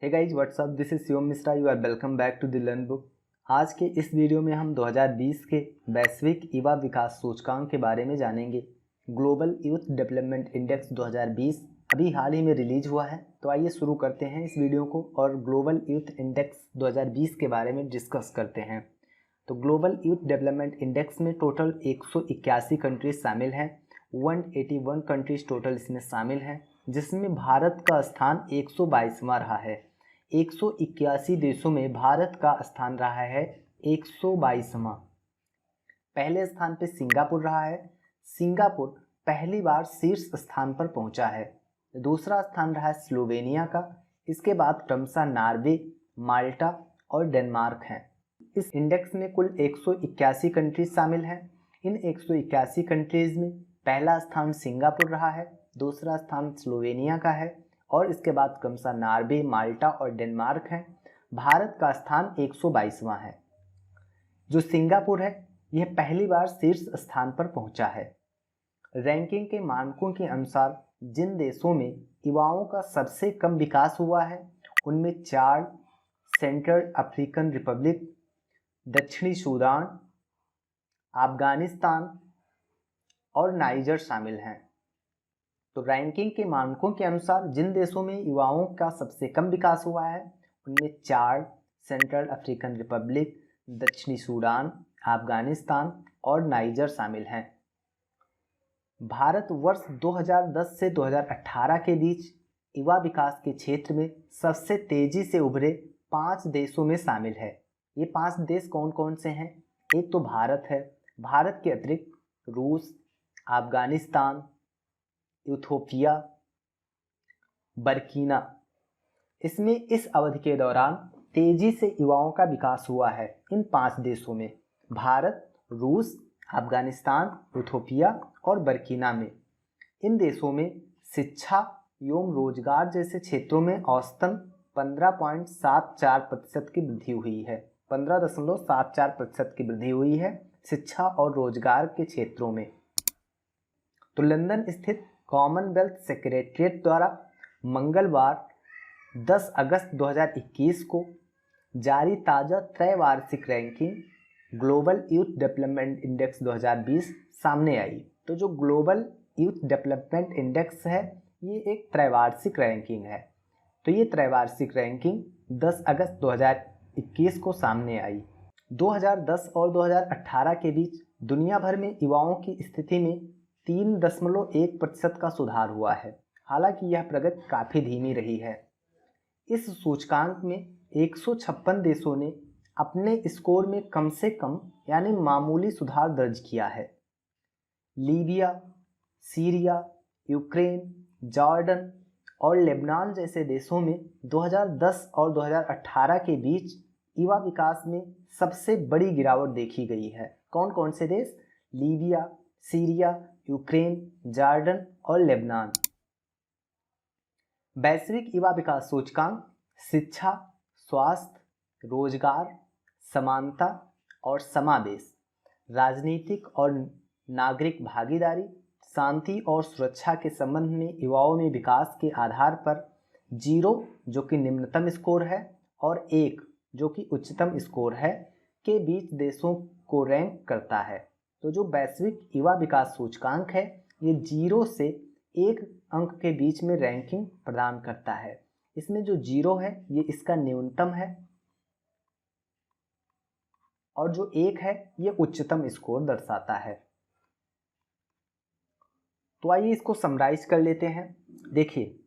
Hey guys what's up, this is Shivam Mishra. You are welcome back to the learn book. आज के इस video में हम 2020 के वैश्विक युवा विकास सूचकांक के बारे में जानेंगे। ग्लोबल यूथ डेवलपमेंट इंडेक्स 2020 अभी हाल ही में रिलीज हुआ है। तो आइए शुरू करते हैं इस वीडियो को और ग्लोबल यूथ इंडेक्स 2020 के बारे में डिस्कस करते हैं। तो ग्लोबल यूथ डेवलपमेंट इंडेक्स में टोटल 181 कंट्रीज शामिल हैं। 181 कंट्रीज टोटल इसमें शामिल हैं, जिसमें भारत का स्थान 122वां रहा है। 181 देशों में भारत का स्थान रहा है 122वां। पहले स्थान पे सिंगापुर रहा है। सिंगापुर पहली बार शीर्ष स्थान पर पहुंचा है। दूसरा स्थान रहा है स्लोवेनिया का। इसके बाद क्रमशः नॉर्वे, माल्टा और डेनमार्क हैं। इस इंडेक्स में कुल 181 कंट्रीज शामिल हैं। इन 181 कंट्रीज में पहला स्थान सिंगापुर रहा है, दूसरा स्थान स्लोवेनिया का है और इसके बाद क्रमशः नॉर्वे, माल्टा और डेनमार्क हैं। भारत का स्थान 122वां है। जो सिंगापुर है यह पहली बार शीर्ष स्थान पर पहुंचा है। रैंकिंग के मानकों के अनुसार जिन देशों में युवाओं का सबसे कम विकास हुआ है उनमें चाड, सेंट्रल अफ्रीकन रिपब्लिक, दक्षिणी सूडान, अफगानिस्तान और नाइजर शामिल हैं। तो रैंकिंग के मानकों के अनुसार जिन देशों में युवाओं का सबसे कम विकास हुआ है उनमें चाड, सेंट्रल अफ्रीकन रिपब्लिक, दक्षिणी सूडान, अफगानिस्तान और नाइजर शामिल हैं। भारत वर्ष 2010 से 2018 के बीच युवा विकास के क्षेत्र में सबसे तेजी से उभरे 5 देशों में शामिल है। ये 5 देश कौन कौन से हैं? एक तो भारत है। भारत के अतिरिक्त रूस, अफगानिस्तान, इथियोपिया, बर्कीना। इसमें इस अवधि के दौरान तेजी से युवाओं का विकास हुआ है इन 5 देशों में, भारत, रूस, अफगानिस्तान, इथियोपिया और बर्कीना में। इन देशों में शिक्षा एवं रोजगार जैसे क्षेत्रों में औसतन 15.74% की वृद्धि हुई है। 15.74% की वृद्धि हुई है शिक्षा और रोजगार के क्षेत्रों में। तो लंदन स्थित कॉमनवेल्थ सेक्रेटरीट द्वारा मंगलवार 10 अगस्त 2021 को जारी ताज़ा त्रैवार्षिक ranking global youth development index 2020 सामने आई। तो जो ग्लोबल यूथ डेवलपमेंट इंडेक्स है ये एक त्रैवार्षिक रैंकिंग है। तो ये त्रैवार्षिक रैंकिंग 10 अगस्त 2021 को सामने आई। 2010 और 2018 के बीच दुनिया भर में युवाओं की स्थिति में 3.1% का सुधार हुआ है। हालांकि यह प्रगति काफ़ी धीमी रही है। इस सूचकांक में 156 देशों ने अपने स्कोर में कम से कम यानी मामूली सुधार दर्ज किया है। लीबिया, सीरिया, यूक्रेन, जॉर्डन और लेबनान जैसे देशों में 2010 और 2018 के बीच युवा विकास में सबसे बड़ी गिरावट देखी गई है। कौन कौन से देश? लीबिया, सीरिया, यूक्रेन, जॉर्डन और लेबनान। वैश्विक युवा विकास सूचकांक शिक्षा, स्वास्थ्य, रोजगार, समानता और समावेश, राजनीतिक और नागरिक भागीदारी, शांति और सुरक्षा के संबंध में युवाओं में विकास के आधार पर 0 जो कि निम्नतम स्कोर है और 1 जो कि उच्चतम स्कोर है के बीच देशों को रैंक करता है। तो जो वैश्विक युवा विकास सूचकांक है ये 0 से 1 अंक के बीच में रैंकिंग प्रदान करता है। इसमें जो 0 है ये इसका न्यूनतम है और जो 1 है ये उच्चतम स्कोर दर्शाता है। तो आइए इसको समराइज कर लेते हैं। देखिए,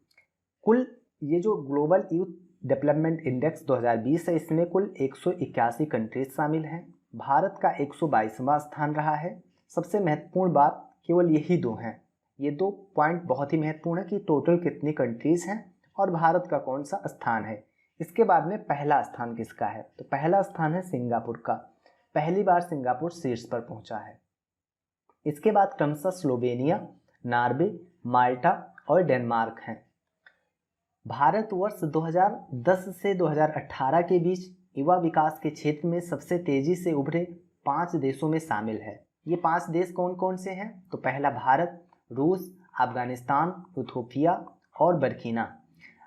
कुल ये जो ग्लोबल यूथ डेवलपमेंट इंडेक्स 2020 है इसमें कुल 181 कंट्रीज शामिल हैं। भारत का 122वां स्थान रहा है। सबसे महत्वपूर्ण बात केवल यही 2 हैं। ये 2 पॉइंट बहुत ही महत्वपूर्ण है कि टोटल कितनी कंट्रीज हैं और भारत का कौन सा स्थान है। इसके बाद में पहला स्थान किसका है? तो पहला स्थान है सिंगापुर का। पहली बार सिंगापुर शीर्ष पर पहुंचा है। इसके बाद क्रमशः स्लोवेनिया, नॉर्वे, माल्टा और डेनमार्क हैं। भारत वर्ष 2010 से 2018 के बीच युवा विकास के क्षेत्र में सबसे तेजी से उभरे 5 देशों में शामिल है। ये 5 देश कौन कौन से हैं? तो पहला भारत, रूस, अफगानिस्तान, इथियोपिया और बर्कीना।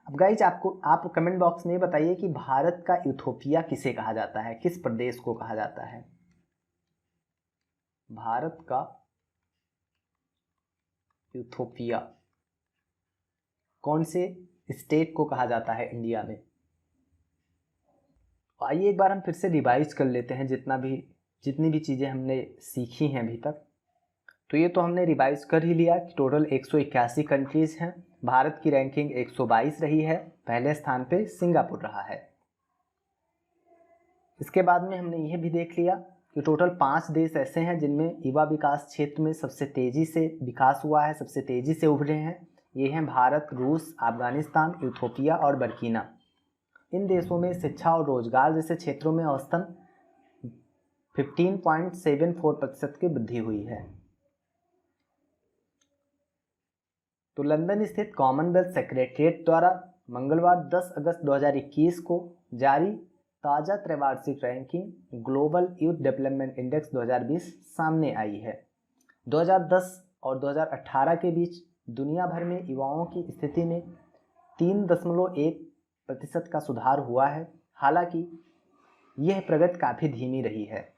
अब गाइज आप कमेंट बॉक्स में बताइए कि भारत का इथोपिया किसे कहा जाता है, किस प्रदेश को कहा जाता है। भारत का इथोपिया कौन से स्टेट को कहा जाता है इंडिया में। आइए एक बार हम फिर से रिवाइज कर लेते हैं जितनी भी चीज़ें हमने सीखी हैं अभी तक। तो ये तो हमने रिवाइज कर ही लिया कि टोटल 181 कंट्रीज़ हैं। भारत की रैंकिंग 122 रही है, पहले स्थान पे सिंगापुर रहा है। इसके बाद में हमने यह भी देख लिया कि टोटल 5 देश ऐसे हैं जिनमें युवा विकास क्षेत्र में सबसे तेज़ी से विकास हुआ है, सबसे तेज़ी से उभरे हैं। ये हैं भारत, रूस, अफगानिस्तान, इथोपिया और बर्कीना। इन देशों में शिक्षा और रोजगार जैसे क्षेत्रों में औसतन 15.74% की वृद्धि हुई है। तो लंदन स्थित कॉमनवेल्थ सेक्रेटरीट द्वारा मंगलवार 10 अगस्त 2021 को जारी ताज़ा त्रैवार्षिक ranking global youth development index 2020 सामने आई है। 2010 और 2018 के बीच दुनिया भर में युवाओं की स्थिति में 3.1% का सुधार हुआ है। हालांकि यह प्रगति काफ़ी धीमी रही है।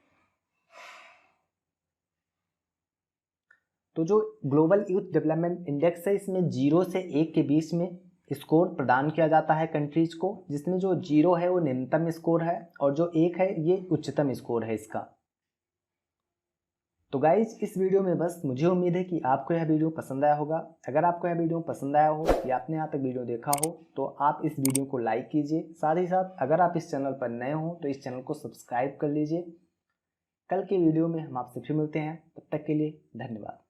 तो जो ग्लोबल यूथ डेवलपमेंट इंडेक्स है, इसमें 0 से 1 के बीच में स्कोर प्रदान किया जाता है कंट्रीज को, जिसमें जो 0 है वो निम्नतम स्कोर है और जो 1 है ये उच्चतम स्कोर है इसका। तो गाइज इस वीडियो में बस मुझे उम्मीद है कि आपको यह वीडियो पसंद आया होगा। अगर आपको यह वीडियो पसंद आया हो या आपने यहाँ तक वीडियो देखा हो तो आप इस वीडियो को लाइक कीजिए। साथ ही साथ अगर आप इस चैनल पर नए हो तो इस चैनल को सब्सक्राइब कर लीजिए। कल के वीडियो में हम आपसे फिर मिलते हैं, तब तक के लिए धन्यवाद।